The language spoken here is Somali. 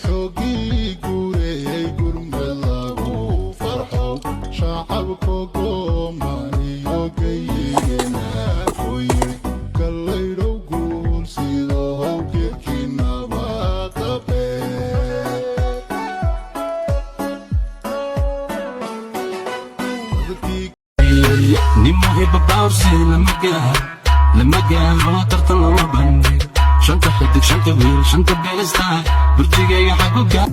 xoogii guureeyay gurmadagu farxo shacabka Soomaaliya geeyina hooye kallayrow guul sida hawgeedkiina baaqabe نموهي بباورسي لما قال روتر طلع بندق شنطة حدك شنطة ويل شنطة بيستاي برتقاية حقوقها